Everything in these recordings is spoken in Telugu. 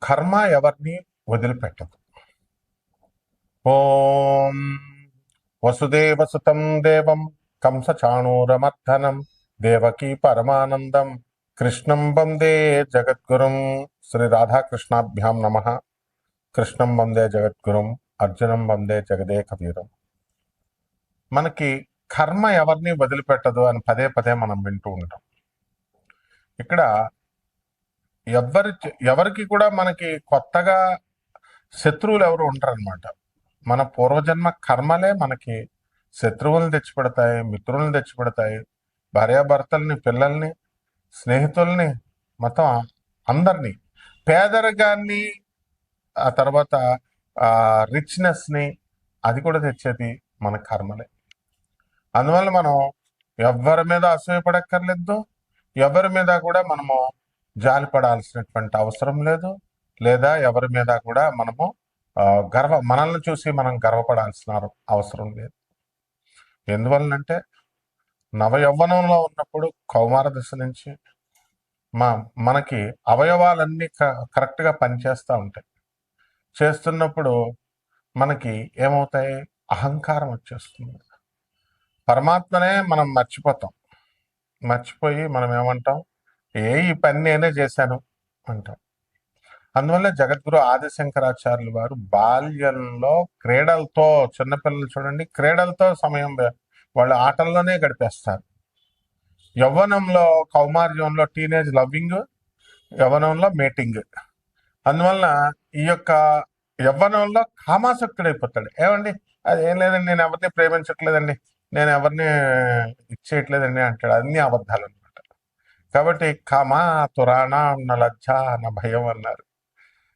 కర్మ ఎవరిని వదిలిపెట్టదు. ఓం వసుదేవసుతం దేవం కంసచాణూరమర్దనం దేవకీ పరమానందం కృష్ణం వందే జగద్గురుం. శ్రీ రాధాకృష్ణాభ్యాం నమ. కృష్ణం వందే జగద్గురుం, అర్జునం వందే జగదేక వీరం. మనకి కర్మ ఎవరిని వదిలిపెట్టదు అని పదే పదే మనం వింటూ ఉంటాం. ఇక్కడ ఎవరికి కూడా మనకి కొత్తగా శత్రువులు ఎవరు ఉంటారనమాట. మన పూర్వజన్మ కర్మలే మనకి శత్రువులను తెచ్చిపెడతాయి, మిత్రులను తెచ్చిపెడతాయి, భార్యాభర్తల్ని, పిల్లల్ని, స్నేహితుల్ని, మొత్తం అందరినీ, పేదరికాన్ని, ఆ తర్వాత రిచ్నెస్ని, అది కూడా తెచ్చేది మన కర్మలే. అందువల్ల మనం ఎవరి మీద అసూయపడక్కర్లేదు, ఎవరి మీద కూడా మనము జాలిపడాల్సినటువంటి అవసరం లేదు, లేదా ఎవరి మీద కూడా మనము మనల్ని చూసి మనం గర్వపడాల్సిన అవసరం లేదు. ఎందువలనంటే నవయవ్వనంలో ఉన్నప్పుడు కౌమార దశ నుంచి మనకి అవయవాలన్నీ కరెక్ట్గా పనిచేస్తూ ఉంటాయి. చేస్తున్నప్పుడు మనకి ఏమవుతాయి? అహంకారం వచ్చేస్తుంది. పరమాత్మనే మనం మర్చిపోయి మనం ఏమంటాం? ఈ పని నేనే చేశాను అంటాం. అందువల్ల జగద్గురు ఆదిశంకరాచార్యులు వారు బాల్యంలో క్రీడలతో, చిన్నపిల్లలు చూడండి, క్రీడలతో సమయం వాళ్ళు ఆటల్లోనే గడిపేస్తారు. యవ్వనంలో, కౌమార్యంలో టీనేజ్ లవ్వింగ్, యవ్వనంలో మేటింగ్. అందువల్ల ఈ యొక్క యవ్వనంలో కామాసక్తుడైపోతాడు. ఏమండి, అది ఏం లేదండి, నేను ఎవరిని ప్రేమించట్లేదండి, నేను ఎవరిని ఇచ్చేయట్లేదండి అంటాడు. అన్ని అబద్ధాలు అనమాట. కాబట్టి కామా తురాణ అన్న లజ్జ అన్న భయం అన్నారు.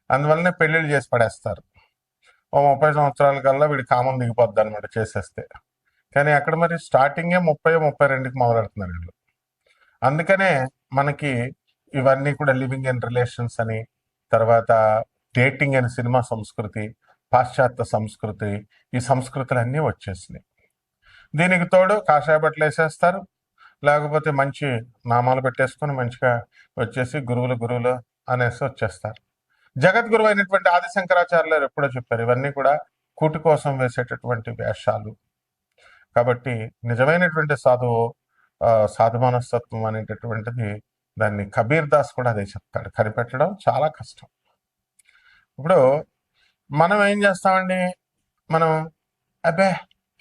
అందువల్లనే పెళ్లిళ్ళు చేసి పడేస్తారు. ఓ 30 సంవత్సరాల కల్లా వీడి కామం దిగిపోద్ది అనమాట చేసేస్తే. కానీ అక్కడ మరి స్టార్టింగే 30-32కి మొదలెడుతున్నారు వీళ్ళు. అందుకనే మనకి ఇవన్నీ కూడా లివింగ్ ఇన్ రిలేషన్స్ అని, తర్వాత డేటింగ్ అని సినిమా సంస్కృతి, పాశ్చాత్య సంస్కృతి, ఈ సంస్కృతులన్నీ వచ్చేసినాయి. దీనికి తోడు కాషాయ బట్టలు వేసేస్తారు, లేకపోతే మంచి నామాలు పెట్టేసుకొని మంచిగా వచ్చేసి గురువులు అనేసి వచ్చేస్తారు. జగద్గురువు అయినటువంటి ఆదిశంకరాచార్యులు ఎప్పుడో చెప్పారు, ఇవన్నీ కూడా కూటి కోసం వేసేటటువంటి వేషాలు. కాబట్టి నిజమైనటువంటి సాధు మనస్తత్వం అనేటటువంటిది, దాన్ని కబీర్ దాస్ కూడా అదే చెప్తాడు, కనిపెట్టడం చాలా కష్టం. ఇప్పుడు మనం ఏం చేస్తామండి, మనం అబ్బే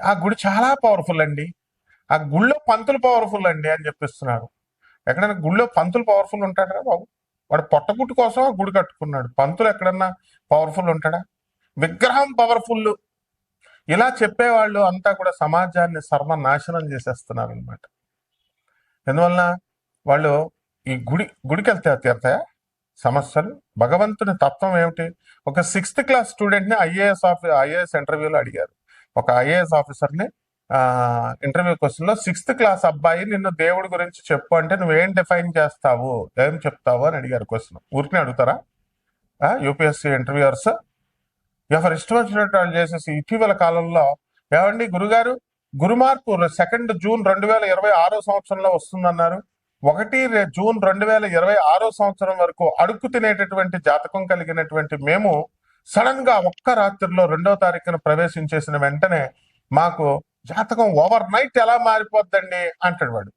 ఆ గుడి చాలా పవర్ఫుల్ అండి, ఆ గుళ్ళో పంతులు పవర్ఫుల్ అండి అని చెప్పిస్తున్నారు. ఎక్కడైనా గుళ్ళో పంతులు పవర్ఫుల్ ఉంటాడా బాబు? వాడు పొట్టగుట్టు కోసం ఆ గుడి కట్టుకున్నాడు. పంతులు ఎక్కడన్నా పవర్ఫుల్ ఉంటాడా? విగ్రహం పవర్ఫుల్. ఇలా చెప్పేవాళ్ళు అంతా కూడా సమాజాన్ని సర్వనాశనం చేసేస్తున్నారు అనమాట. ఎందువల్ల వాళ్ళు ఈ గుడికి వెళ్తే తీరుతాయా సమస్యలు? భగవంతుని తత్వం ఏమిటి? ఒక 6th క్లాస్ స్టూడెంట్ని ఐఏఎస్ ఇంటర్వ్యూలో అడిగారు. ఒక ఐఏఎస్ ఆఫీసర్ని ఇంటర్వ్యూ క్వశ్చన్లో 6th క్లాస్ అబ్బాయి నిన్ను దేవుడి గురించి చెప్పు అంటే నువ్వేం డిఫైన్ చేస్తావు, ఏం చెప్తావు అని అడిగారు క్వశ్చన్. ఊరికనే అడుగుతారా యూపీఎస్సీ ఇంటర్వ్యూయర్స్? ఎవరు ఇష్టం వచ్చినట్టు వాళ్ళు చేసేసి ఇటీవల కాలంలో, ఏమండి గురుగారు, గురుమార్పు 2 జూన్ 2026 సంవత్సరంలో వస్తుందన్నారు. 1 జూన్ 2026 సంవత్సరం వరకు అడుక్కు తినేటటువంటి జాతకం కలిగినటువంటి మేము సడన్ గా ఒక్క రాత్రిలో 2వ తారీఖున ప్రవేశించేసిన వెంటనే మాకు జాతకం ఓవర్ నైట్ ఎలా మారిపోద్దండి అంటాడు వాడు.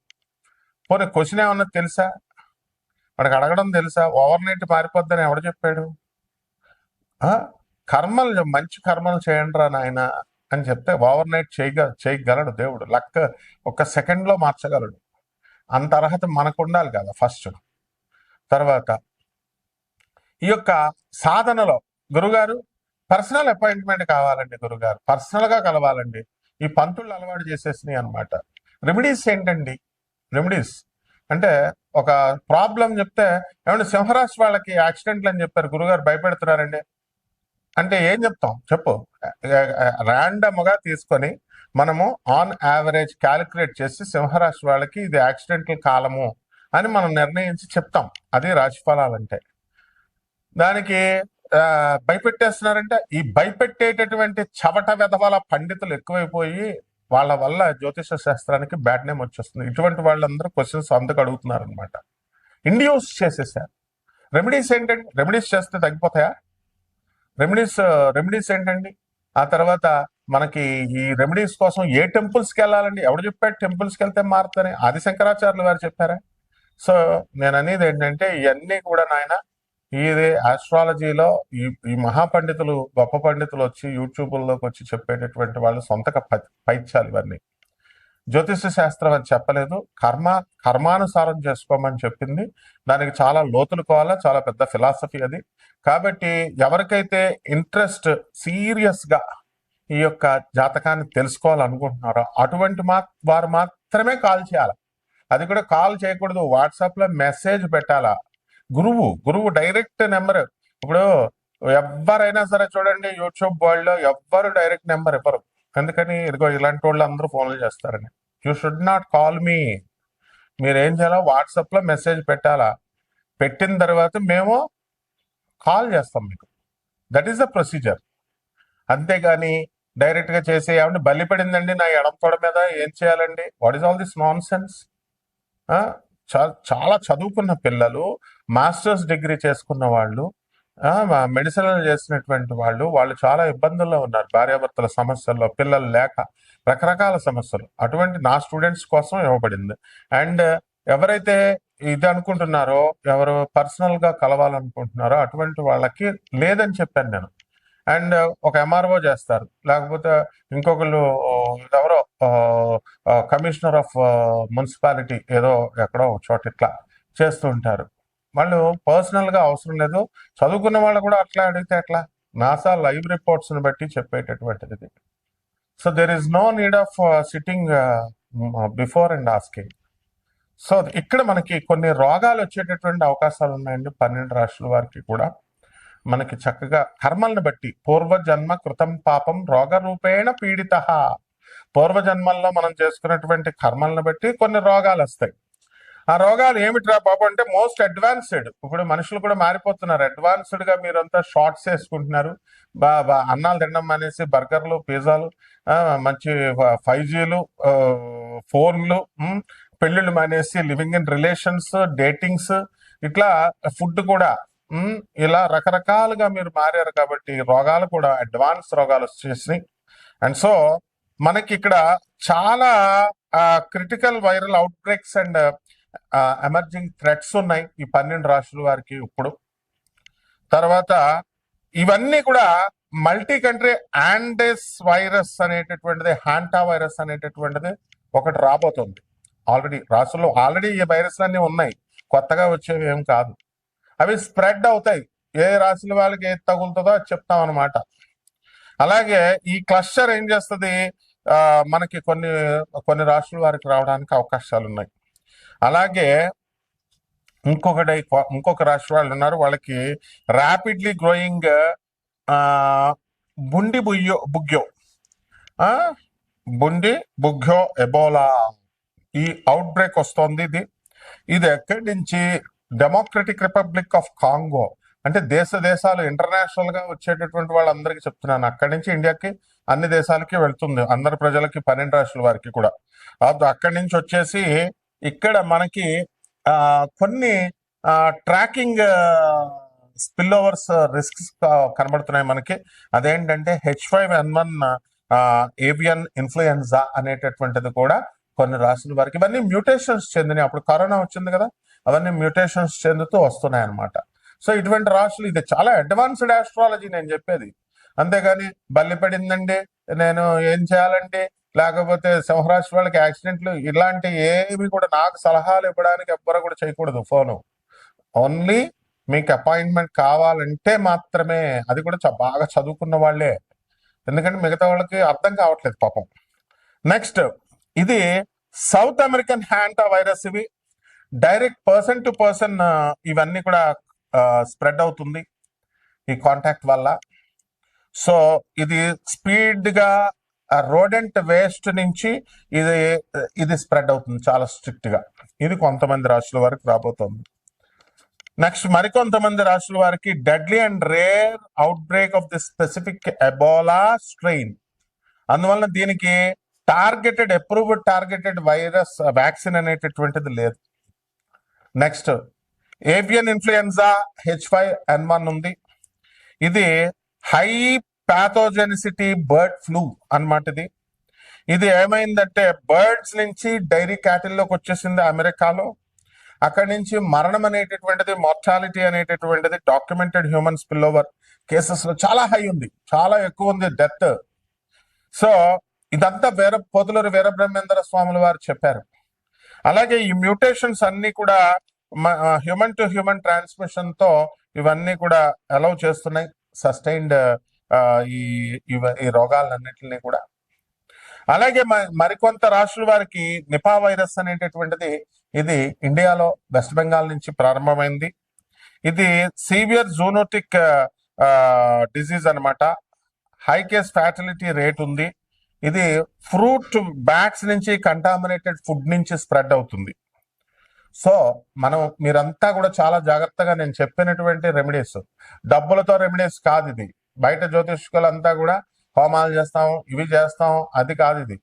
పోనీ క్వశ్చన్ ఏమన్నా తెలుసా? వాడికి అడగడం తెలుసా? ఓవర్ నైట్ మారిపోద్దని ఎవడు చెప్పాడు? కర్మలు, మంచి కర్మలు చేయండి రా నాయన అని చెప్తే ఓవర్ నైట్ చేయగలడు దేవుడు. లక్ ఒక సెకండ్లో మార్చగలడు. అంత అర్హత మనకు ఉండాలి కదా ఫస్ట్. తర్వాత ఈ యొక్క సాధనలో గురుగారు పర్సనల్ అపాయింట్మెంట్ కావాలండి, గురుగారు పర్సనల్గా కలవాలండి, ఈ పంతుళ్ళు అలవాటు చేసేసినాయి అనమాట. రెమెడీస్ ఏంటండి? రెమెడీస్ అంటే ఒక ప్రాబ్లం చెప్తే, ఏమంటే సింహరాశి వాళ్ళకి యాక్సిడెంట్లు అని చెప్పారు గురుగారు, భయపెడుతున్నారండి అంటే ఏం చెప్తాం చెప్పు? ర్యాండమ్గా తీసుకొని మనము ఆన్ యావరేజ్ క్యాలిక్యులేట్ చేసి సింహరాశి వాళ్ళకి ఇది యాక్సిడెంటల్ కాలము అని మనం నిర్ణయించి చెప్తాం. అది రాశి ఫలాలంటే. దానికి భయపెట్టేస్తున్నారంటే, ఈ భయపెట్టేటటువంటి చవట వెధవల పండితులు ఎక్కువైపోయి వాళ్ళ వల్ల జ్యోతిష శాస్త్రానికి బ్యాడ్ నేమ్ వచ్చేస్తుంది. ఇటువంటి వాళ్ళందరూ క్వశ్చన్స్ అందుకు అడుగుతున్నారు అనమాట. ఇండ్యూస్ చేసేసారు. రెమెడీస్ ఏంటండి? రెమెడీస్ చేస్తే తగ్గిపోతాయా? రెమెడీస్ రెమెడీస్ ఏంటండి? ఆ తర్వాత మనకి ఈ రెమెడీస్ కోసం ఏ టెంపుల్స్కి వెళ్ళాలండి? ఎవడు చెప్పాడు టెంపుల్స్కి వెళ్తే మారుతారని? ఆది శంకరాచార్యులు గారు చెప్పారా? సో నేను అనేది ఏంటంటే ఇవన్నీ కూడా నాయన ఇది ఆస్ట్రాలజీలో ఈ ఈ మహాపండితులు గొప్ప పండితులు వచ్చి యూట్యూబ్లోకి వచ్చి చెప్పేటటువంటి వాళ్ళు సొంతగా పైత్యాలు ఇవన్నీ. జ్యోతిష శాస్త్రం అని చెప్పలేదు, కర్మానుసారం చేసుకోమని చెప్పింది. దానికి చాలా లోతులు కావాలా, చాలా పెద్ద ఫిలాసఫీ అది. కాబట్టి ఎవరికైతే ఇంట్రెస్ట్ సీరియస్గా ఈ యొక్క జాతకాన్ని తెలుసుకోవాలనుకుంటున్నారో అటువంటి వారు మాత్రమే కాల్ చేయాలి. అది కూడా కాల్ చేయకూడదు, వాట్సాప్లో మెసేజ్ పెట్టాలా. గురువు డైరెక్ట్ నెంబర్. ఇప్పుడు ఎవరైనా సరే చూడండి, యూట్యూబ్ వరల్డ్లో ఎవ్వరు డైరెక్ట్ నెంబర్ ఇవ్వరు. ఎందుకని? ఇదిగో ఇలాంటి వాళ్ళు అందరూ ఫోన్లు చేస్తారని. You should not call me. మీరేం చేయాలా? వాట్సాప్లో మెసేజ్ పెట్టాలా. పెట్టిన తర్వాత మేము కాల్ చేస్తాం మీకు. That is the procedure. అంతేగాని డైరెక్ట్గా చేసి ఏమంటే బలి పడిందండి నా ఎడం తొడ మీద, ఏం చేయాలండి? What is all this non sense? చాలా చదువుకున్న పిల్లలు, మాస్టర్స్ డిగ్రీ చేసుకున్న వాళ్ళు, మెడిసిన్ చేసినటువంటి వాళ్ళు చాలా ఇబ్బందుల్లో ఉన్నారు. భార్యాభర్తల సమస్యల్లో, పిల్లలు లేక, రకరకాల సమస్యలు. అటువంటి నా స్టూడెంట్స్ కోసం ఇవ్వబడింది. అండ్ ఎవరైతే ఇది అనుకుంటున్నారో, ఎవరు పర్సనల్ గా కలవాలనుకుంటున్నారో అటువంటి వాళ్ళకి లేదని చెప్పాను నేను. అండ్ ఒక ఎంఆర్ఓ చేస్తారు, లేకపోతే ఇంకొకళ్ళు ఎవరో కమిషనర్ ఆఫ్ మున్సిపాలిటీ ఏదో ఎక్కడో ఒక చోట ఇట్లా చేస్తూ ఉంటారు. వాళ్ళు పర్సనల్ గా అవసరం లేదు. చదువుకున్న వాళ్ళు కూడా అట్లా అడిగితే ఎట్లా? నాసా లైవ్ రిపోర్ట్స్ ని బట్టి చెప్పేటటువంటిది. So there is no need of sitting before and asking. So ఇక్కడ మనకి కొన్ని రోగాలు వచ్చేటటువంటి అవకాశాలు ఉన్నాయండి 12 రాశుల వారికి కూడా. మనకి చక్కగా కర్మల్ని బట్టి, పూర్వజన్మ కృతం పాపం రోగ రూపేణ పీడిత. పూర్వజన్మల్లో మనం చేసుకున్నటువంటి కర్మల్ని బట్టి కొన్ని రోగాలు వస్తాయి. ఆ రోగాలు ఏమిట్రా బాబు అంటే మోస్ట్ అడ్వాన్స్డ్. ఇప్పుడు మనుషులు కూడా మారిపోతున్నారు. అడ్వాన్స్డ్ గా మీరంతా షార్ట్స్ వేసుకుంటున్నారు, అన్నాలు తినడం మానేసి బర్గర్లు, పిజ్జాలు, మంచి 5Gలు, ఫోన్లు, పెళ్లిళ్ళు మానేసి లివింగ్ ఇన్ రిలేషన్స్, డేటింగ్స్, ఇట్లా ఫుడ్ కూడా ఇలా రకరకాలుగా మీరు మారారు. కాబట్టి రోగాలు కూడా అడ్వాన్స్ రోగాలు వచ్చేసినాయి. అండ్ సో మనకి ఇక్కడ చాలా critical viral outbreaks and emerging threats ఉన్నాయి ఈ 12 రాశుల వారికి ఇప్పుడు. తర్వాత ఇవన్నీ కూడా మల్టీ కంట్రీ యాండెస్ వైరస్ అనేటటువంటిది, హ్యాంటా వైరస్ అనేటటువంటిది ఒకటి రాబోతుంది. రాసుల్లో ఆల్రెడీ ఈ వైరస్లన్నీ ఉన్నాయి, కొత్తగా వచ్చేవి ఏం కాదు. అవి స్ప్రెడ్ అవుతాయి. ఏ రాశుల వాళ్ళకి ఏది తగులుతుందో అది చెప్తాం అనమాట. అలాగే ఈ క్లస్టర్ ఏం చేస్తుంది, మనకి కొన్ని రాశుల వారికి రావడానికి అవకాశాలు ఉన్నాయి. అలాగే ఇంకొక రాశి వాళ్ళు ఉన్నారు, వాళ్ళకి ర్యాపిడ్లీ గ్రోయింగ్ బుండి బుగ్యో ఎబోలా ఈ అవుట్ బ్రేక్ వస్తుంది. ఇది ఎక్కడి నుంచి? Democratic republic of Congo. అంటే దేశాలు ఇంటర్నేషనల్ గా వచ్చేటటువంటి వాళ్ళందరికీ చెప్తున్నాను, అక్కడి నుంచి ఇండియాకి అన్ని దేశాలకి వెళ్తుంది, అందరి ప్రజలకి, 12 రాశుల వారికి కూడా. అక్కడి నుంచి వచ్చేసి ఇక్కడ మనకి కొన్ని ట్రాకింగ్ స్పిల్ ఓవర్స్ రిస్క్స్ కనబడుతున్నాయి మనకి. అదేంటంటే H5N1 ఏవియన్ ఇన్ఫ్లుయెన్జా అనేటటువంటిది కూడా కొన్ని రాశుల వారికి. ఇవన్నీ మ్యూటేషన్స్ చెందినాయి. అప్పుడు కరోనా వచ్చింది కదా, అవన్నీ మ్యూటేషన్స్ చెందుతూ వస్తున్నాయి అనమాట. సో ఇటువంటి రాశులు, ఇది చాలా అడ్వాన్స్డ్ ఆస్ట్రాలజీ నేను చెప్పేది. అంతేగాని బల్లి పడిందండి నేను ఏం చేయాలండి, లేకపోతే సింహరాశి వాళ్ళకి యాక్సిడెంట్లు, ఇలాంటి ఏవి కూడా నాకు సలహాలు ఇవ్వడానికి ఎవ్వరు కూడా చేయకూడదు ఫోను. ఓన్లీ మీకు అపాయింట్మెంట్ కావాలంటే మాత్రమే, అది కూడా బాగా చదువుకున్న వాళ్ళే, ఎందుకంటే మిగతా వాళ్ళకి అర్థం కావట్లేదు పాపం. నెక్స్ట్, ఇది సౌత్ అమెరికన్ హ్యాంటా వైరస్. ఇవి డైరెక్ట్ పర్సన్ టు పర్సన్ ఇవన్నీ కూడా స్ప్రెడ్ అవుతుంది ఈ కాంటాక్ట్ వల్ల. సో ఇది స్పీడ్ గా రోడెంట్ వేస్ట్ నుంచి ఇది స్ప్రెడ్ అవుతుంది చాలా స్ట్రిక్ట్ గా. ఇది కొంతమంది రాశుల వారికి రాబోతోంది. నెక్స్ట్, మరికొంతమంది రాశుల వారికి deadly and rare out break of the specific Ebola strain. అందువల్ల దీనికి అప్రూవ్డ్ టార్గెటెడ్ వైరస్ వ్యాక్సిన్ అనేటటువంటిది లేదు. నెక్స్ట్, ఏవియన్ ఇన్ఫ్లుయెన్జా H5N1 ఉంది. ఇది హై ప్యాథోజెనిసిటీ బర్డ్ ఫ్లూ అన్నమాట. ఇది ఏమైందంటే బర్డ్స్ నుంచి డైరీ క్యాటిల్లోకి వచ్చేసింది అమెరికాలో. అక్కడి నుంచి మరణం అనేటటువంటిది, మార్టాలిటీ అనేటటువంటిది documented human spill over cases లో చాలా హై ఉంది, చాలా ఎక్కువ ఉంది డెత్. సో ఇదంతా పోతులూరి వీరబ్రహ్మేంద్ర స్వాముల వారు చెప్పారు. అలాగే ఈ మ్యూటేషన్స్ అన్ని కూడా హ్యూమన్ టు హ్యూమన్ ట్రాన్స్మిషన్ తో ఇవన్నీ కూడా అలౌ చేస్తున్నాయి సస్టైన్డ్ ఈ ఈ రోగాలన్నింటినీ కూడా. అలాగే మరికొంత రాష్ట్రాల వారికి నిపా వైరస్ అనేటటువంటిది ఇది ఇండియాలో వెస్ట్ బెంగాల్ నుంచి ప్రారంభమైంది. ఇది సీవియర్ జూనోటిక్ డిజీజ్ అన్నమాట. హై కేస్ ఫ్యాటిలిటీ రేట్ ఉంది. ఇది ఫ్రూట్ బ్యాట్స్ నుంచి కంటామినేటెడ్ ఫుడ్ నుంచి స్ప్రెడ్ అవుతుంది. సో మీరంతా కూడా చాలా జాగ్రత్తగా నేను చెప్పినటువంటి రెమెడీస్, డబ్బులతో రెమెడీస్ కాదు ఇది. బయట జ్యోతిష్కులంతా కూడా హోమాలు చేస్తాం, ఇవి చేస్తాం, అది కాదు ఇది.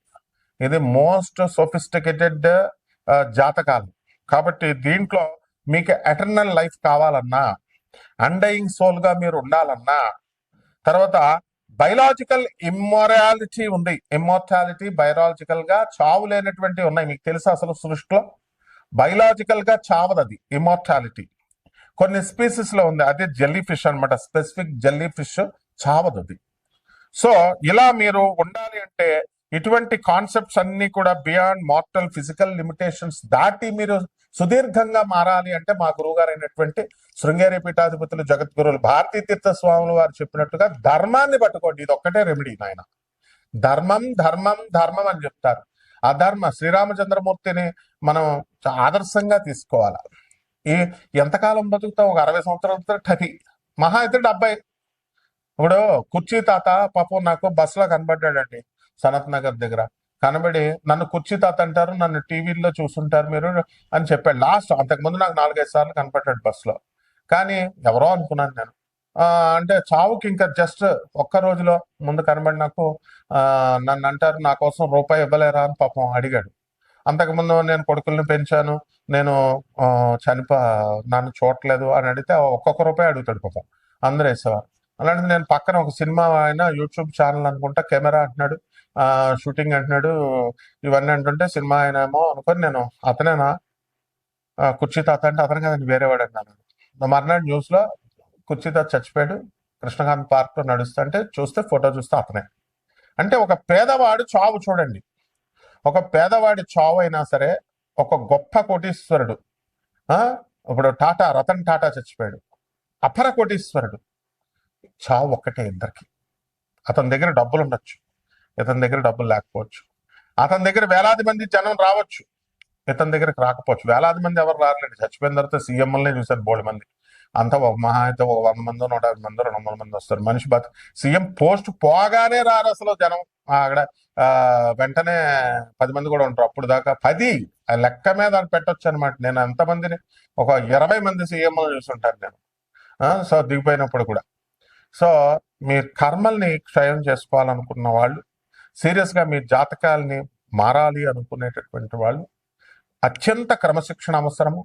ఇది మోస్ట్ సోఫిస్టికేటెడ్ జాతకాలు. కాబట్టి దీంట్లో మీకు ఎటర్నల్ లైఫ్ కావాలన్నా, అన్డయింగ్ సోల్ గా మీరు ఉండాలన్నా, తర్వాత బయలాజికల్ ఇమ్మొరాలిటీ ఉంది. ఇమ్మోర్టాలిటీ బయలాజికల్ గా చావు లేనటువంటి ఉన్నాయి. మీకు తెలుసా అసలు సృష్టిలో బయలాజికల్ గా చావదు అది ఇమ్మోర్టాలిటీ. కొన్ని స్పీసీస్ లో ఉంది, అదే జెల్లీ ఫిష్ అనమాట. స్పెసిఫిక్ జెల్లీ ఫిష్ చావదు అది. సో ఇలా మీరు ఉండాలి అంటే ఇటువంటి కాన్సెప్ట్స్ అన్ని కూడా బియాండ్ మార్టల్ ఫిజికల్ లిమిటేషన్స్ దాటి మీరు సుదీర్ఘంగా మారాలి అంటే మా గురువు గారు అయినటువంటి శృంగేరి పీఠాధిపతులు జగద్గురువులు భారతీ తీర్థ స్వాములు వారు చెప్పినట్టుగా ధర్మాన్ని పట్టుకోండి. ఇది ఒక్కటే రెమెడీ నాయన. ధర్మం ధర్మం ధర్మం అని చెప్తారు. అధర్మ శ్రీరామచంద్రమూర్తిని మనం ఆదర్శంగా తీసుకోవాలి. ఎంతకాలం బతుకుతాం? ఒక 60 సంవత్సరాలతో టపి, మహా అయితే 70. ఇప్పుడు కుర్చీ తాత పాపం నాకు బస్సులో కనబడ్డాడండి సనత్ నగర్ దగ్గర. కనబడి నన్ను కుర్చీ తాత అంటారు, నన్ను టీవీలో చూసుంటారు మీరు అని చెప్పాడు. లాస్ట్ అంతకుముందు నాకు 4-5 సార్లు కనపడ్డాడు బస్సులో. కానీ ఎవరో అనుకున్నాను నేను. అంటే చావుకి ఇంకా జస్ట్ ఒక్క రోజులో ముందు కనబడి నాకు నన్ను అంటారు, నా కోసం రూపాయి ఇవ్వలేరా అని పాపం అడిగాడు. అంతకుముందు నేను కొడుకుల్ని పెంచాను, నేను నన్ను చూడట్లేదు అని అడిగితే ఒక్కొక్క రూపాయి అడుగుతాడు పాపం. అందరూ వేసేవారు. అలాంటిది నేను పక్కన ఒక సినిమా ఆయన యూట్యూబ్ ఛానల్ అనుకుంటా, కెమెరా అంటున్నాడు, షూటింగ్ అంటున్నాడు, ఇవన్నీ అంటుంటే సినిమా ఆయన ఏమో అనుకొని నేను అతనేనా కుర్చీ తాత అంటే అతను కదండి వేరేవాడు అన్నాను. మర్నాడు న్యూస్ లో కుర్చీ తాత చచ్చిపోయాడు కృష్ణకాంత్ పార్క్ లో నడుస్తుంటే చూస్తే ఫోటో చూస్తే అతనే. అంటే ఒక పేదవాడు చావు చూడండి, ఒక పేదవాడి చావు అయినా సరే ఒక గొప్ప కోటీశ్వరుడు, ఇప్పుడు రతన్ టాటా చచ్చిపోయాడు, అపర కోటీశ్వరుడు. చావు ఒక్కటే ఇద్దరికి. అతని దగ్గర డబ్బులు ఉండొచ్చు, ఇతని దగ్గర డబ్బులు లేకపోవచ్చు. అతని దగ్గర వేలాది మంది జనం రావచ్చు, ఇతని దగ్గరకు రాకపోవచ్చు. వేలాది మంది ఎవరు రాలేండి. చచ్చిపోయిన తర్వాత సీఎంలనే చూశారు బోల్డ్ మంది. అంతా ఒక మహా అయితే ఒక 100 మందో 150 మందో 200 మంది వస్తారు. మనిషి సీఎం పోస్ట్ పోగానే రారు అసలు జనం. అక్కడ వెంటనే 10 మంది కూడా ఉంటారు. అప్పుడు దాకా 10 లెక్క మీద పెట్టొచ్చు అనమాట. నేను ఎంతమందిని ఒక 20 మంది సీఎంలు చూస్తుంటాను నేను. సో దిగిపోయినప్పుడు కూడా. సో మీ కర్మల్ని క్షయం చేసుకోవాలనుకున్న వాళ్ళు, సీరియస్ గా మీ జాతకాలని మారాలి అనుకునేటటువంటి వాళ్ళు అత్యంత క్రమశిక్షణ అవసరము.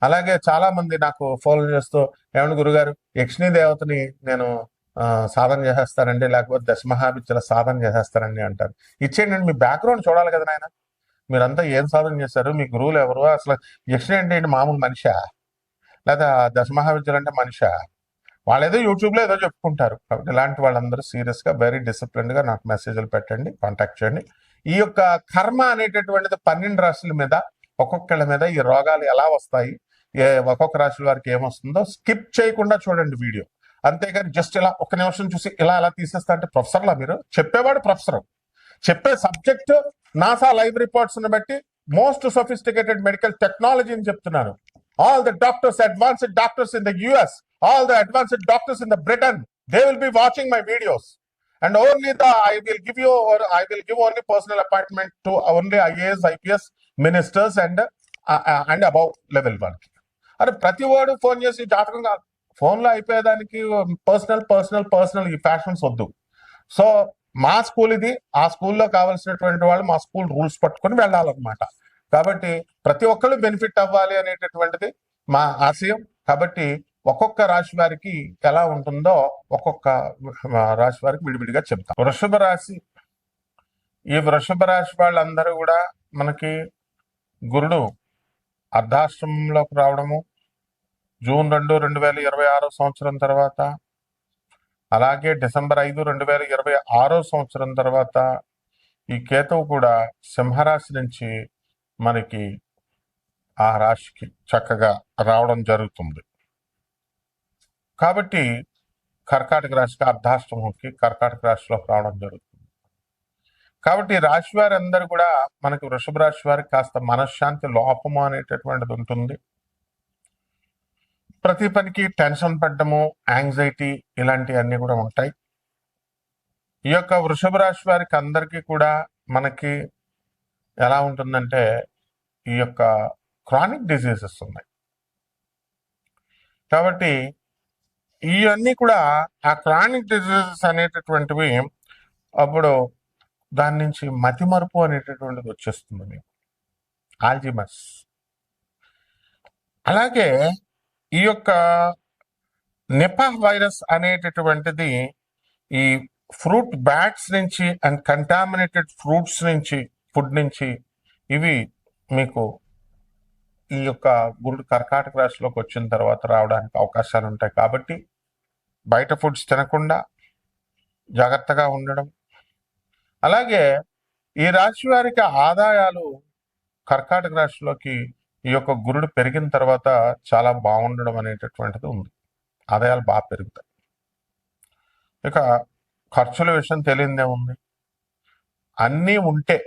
అలాగే చాలా మంది నాకు ఫోన్ చేస్తూ, ఏమన్నా గురుగారు యక్షిణీ దేవతని నేను సాధన చేసేస్తానండి, లేకపోతే దశమహావిద్యల సాధన చేసేస్తానండి అంటారు. ఇచ్చేయండి, మీ బ్యాక్గ్రౌండ్ చూడాలి కదా నాయన. మీరంతా ఏం సాధన చేశారు, మీ గురువులు ఎవరు, అసలు యక్షిణి అంటే ఏంటి, మామూలు మనిషా లేదా దశమహావిద్యలు అంటే మనిషా? వాళ్ళు ఏదో యూట్యూబ్ లో ఏదో చెప్పుకుంటారు. కాబట్టి ఇలాంటి వాళ్ళందరూ సీరియస్ గా వెరీ డిసిప్లిన్ గా నాకు మెసేజ్లు పెట్టండి, కాంటాక్ట్ చేయండి. ఈ యొక్క కర్మ అనేటటువంటిది 12 రాశుల మీద, ఒక్కొక్కళ్ళ మీద ఈ రోగాలు ఎలా వస్తాయి, ఒక్కొక్క రాశి వారికి ఏమొస్తుందో స్కిప్ చేయకుండా చూడండి వీడియో. అంతేగాని జస్ట్ ఇలా ఒక నిమిషం చూసి ఇలా తీసేస్తా అంటే ప్రొఫెసర్లా మీరు? చెప్పేవాడు ప్రొఫెసర్, చెప్పే సబ్జెక్ట్ నాసా లైవ్ రిపోర్ట్స్ బట్టి మోస్ట్ సొఫిస్టికేటెడ్ మెడికల్ టెక్నాలజీ అని చెప్తున్నాను. All the doctors, advanced doctors in the US, all the advanced doctors in the Britain, they will be watching my videos. And only I will give only personal appointment to only IAS, IPS ministers and above level work. అరే ప్రతి వాడు ఫోన్ చేసి జాతకం కాదు, ఫోన్లో అయిపోయేదానికి పర్సనల్ ఈ ఫ్యాషన్స్ వద్దు. సో మా స్కూల్ ఇది, ఆ స్కూల్లో కావాల్సినటువంటి వాళ్ళు మా స్కూల్ రూల్స్ పట్టుకొని వెళ్ళాలన్నమాట. కాబట్టి ప్రతి ఒక్కళ్ళు బెనిఫిట్ అవ్వాలి అనేటటువంటిది మా ఆశయం. కాబట్టి ఒక్కొక్క రాశి వారికి ఎలా ఉంటుందో ఒక్కొక్క రాశి వారికి విడివిడిగా చెప్తాం. వృషభ రాశి, ఈ వృషభ రాశి వాళ్ళందరూ కూడా మనకి గురుడు అర్ధాశ్రమంలోకి రావడము జూన్ 2, 2026 సంవత్సరం తర్వాత, అలాగే డిసెంబర్ 5, 2026 సంవత్సరం తర్వాత ఈ కేతువు కూడా సింహరాశి నుంచి మనకి ఆ రాశికి చక్కగా రావడం జరుగుతుంది. కాబట్టి కర్కాటక రాశికి అర్ధాష్టమంకి కర్కాటక రాశిలోకి రావడం జరుగుతుంది. కాబట్టి రాశి వారి అందరూ కూడా మనకి వృషభ రాశి వారికి కాస్త మనశ్శాంతి లోపము అనేటటువంటిది ఉంటుంది. ప్రతి పనికి టెన్షన్ పడ్డము, యాంగ్జైటీ ఇలాంటివన్నీ కూడా ఉంటాయి. ఈ యొక్క వృషభ రాశి వారికి అందరికీ కూడా మనకి ఎలా ఉంటుందంటే ఈ యొక్క క్రానిక్ డిసీజెస్ ఉన్నాయి. కాబట్టి ఇవన్నీ కూడా ఆ క్రానిక్ డిసీజెస్ అనేటటువంటివి అప్పుడు దాని నుంచి మతిమరుపు అనేటటువంటిది వచ్చేస్తుంది మీకు, ఆల్జిమస్. అలాగే ఈ యొక్క నిపాహ్ వైరస్ అనేటటువంటిది ఈ ఫ్రూట్ బ్యాట్స్ నుంచి అండ్ కంటామినేటెడ్ ఫ్రూట్స్ నుంచి, ఫుడ్ నుంచి ఇవి మీకు ఈ యొక్క గురుడు కర్కాటక రాశిలోకి వచ్చిన తర్వాత రావడానికి అవకాశాలు ఉంటాయి. కాబట్టి బయట ఫుడ్స్ తినకుండా జాగ్రత్తగా ఉండడం. అలాగే ఈ రాశి వారికి ఆదాయాలు కర్కాటక రాశిలోకి ఈ యొక్క గురుడు పెరిగిన తర్వాత చాలా బాగుండడం అనేటటువంటిది ఉంది. ఆదాయాలు బాగా పెరుగుతాయి. ఇక ఖర్చుల విషయం తెలియదే ఉంది. అన్నీ ఉంటే,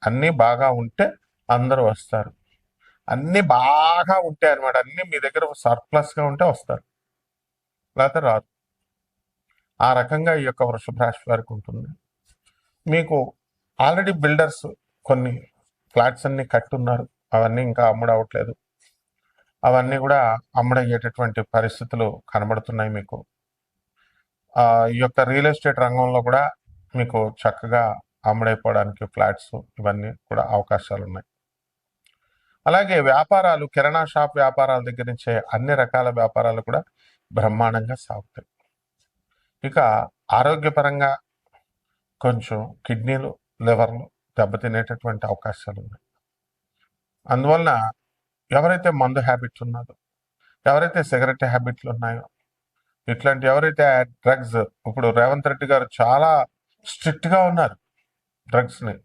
అన్నీ బాగా ఉంటే అందరూ వస్తారు. అన్నీ బాగా ఉంటే అనమాట, అన్నీ మీ దగ్గర సర్ప్లస్గా ఉంటే వస్తారు, లేకపోతే రాదు. ఆ రకంగా ఈ యొక్క వృషభ రాశి వారికి ఉంటుంది. మీకు ఆల్రెడీ బిల్డర్స్ కొన్ని ఫ్లాట్స్ అన్ని కట్టున్నారు, అవన్నీ ఇంకా అమ్ముడవట్లేదు. అవన్నీ కూడా అమ్ముడయ్యేటటువంటి పరిస్థితులు కనబడుతున్నాయి మీకు. ఈ యొక్క రియల్ ఎస్టేట్ రంగంలో కూడా మీకు చక్కగా అమ్ముడైపోవడానికి ఫ్లాట్స్ ఇవన్నీ కూడా అవకాశాలు ఉన్నాయి. అలాగే వ్యాపారాలు, కిరాణా షాప్ వ్యాపారాల దగ్గర నుంచే అన్ని రకాల వ్యాపారాలు కూడా బ్రహ్మాండంగా సాగుతాయి. ఇక ఆరోగ్యపరంగా కొంచెం కిడ్నీలు, లివర్లు దెబ్బతినేటటువంటి అవకాశాలు ఉన్నాయి. అందువలన ఎవరైతే మందు హ్యాబిట్ ఉన్నదో, ఎవరైతే సిగరెట్ హ్యాబిట్లు ఉన్నాయో, ఇట్లాంటి ఎవరైతే డ్రగ్స్, ఇప్పుడు రేవంత్ రెడ్డి గారు చాలా స్ట్రిక్ట్గా ఉన్నారు డ్రగ్స్ని.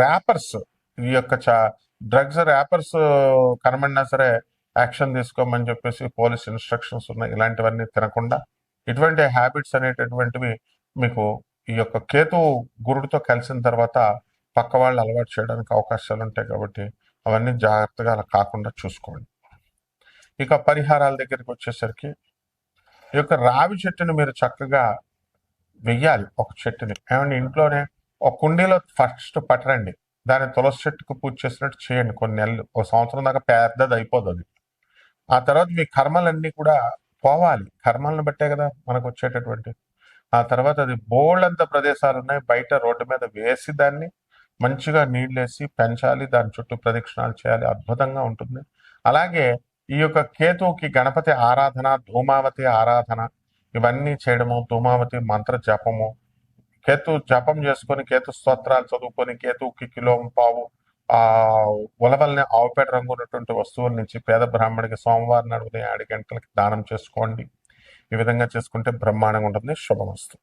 ర్యాపర్స్, ఈ యొక్క డ్రగ్స్ ర్యాపర్స్ కనబడినా సరే యాక్షన్ తీసుకోమని చెప్పేసి పోలీస్ ఇన్స్ట్రక్షన్స్ ఉన్నాయి. ఇలాంటివన్నీ తినకుండా ఇటువంటి హ్యాబిట్స్ అనేటటువంటివి మీకు ఈ యొక్క కేతు గురుడితో కలిసిన తర్వాత పక్క వాళ్ళు అలవాటు చేయడానికి అవకాశాలు ఉంటాయి. కాబట్టి అవన్నీ జాగ్రత్తగా అలా కాకుండా చూసుకోండి. ఇక పరిహారాల దగ్గరికి వచ్చేసరికి ఈ యొక్క రావి చెట్టుని మీరు చక్కగా వెయ్యాలి. ఒక చెట్టుని ఏమంటే ఇంట్లోనే ఒక కుండీలో ఫస్ట్ పట్టరండి, దాన్ని తులసి చెట్టుకు పూజ చేసినట్టు చేయండి. కొన్ని నెలలు, ఒక సంవత్సరం దాకా పెద్దది అయిపోతుంది. ఆ తర్వాత మీ కర్మలన్నీ కూడా పోవాలి. కర్మలను బట్టే కదా మనకు వచ్చేటటువంటి. ఆ తర్వాత అది బోల్డంత ప్రదేశాలు ఉన్నాయి, బయట రోడ్డు మీద వేసి దాన్ని మంచిగా నీళ్ళేసి పెంచాలి, దాని చుట్టూ ప్రదక్షిణాలు చేయాలి, అద్భుతంగా ఉంటుంది. అలాగే ఈ యొక్క కేతువుకి గణపతి ఆరాధన, ధూమావతి ఆరాధన ఇవన్నీ చేయడము, ధూమావతి మంత్ర జపము, కేతు జపం చేసుకొని కేతు స్తోత్రాలు చదువుకొని కేతువుకి కిలోంపావు ఉలవల్ని ఆవుపేట రంగు ఉన్నటువంటి వస్తువుల నుంచి పేద బ్రాహ్మడికి సోమవారం నాడు ఉదయం 7 గంటలకి దానం చేసుకోండి. ఈ విధంగా చేసుకుంటే బ్రహ్మాండంగా ఉంటుంది. శుభమస్తు.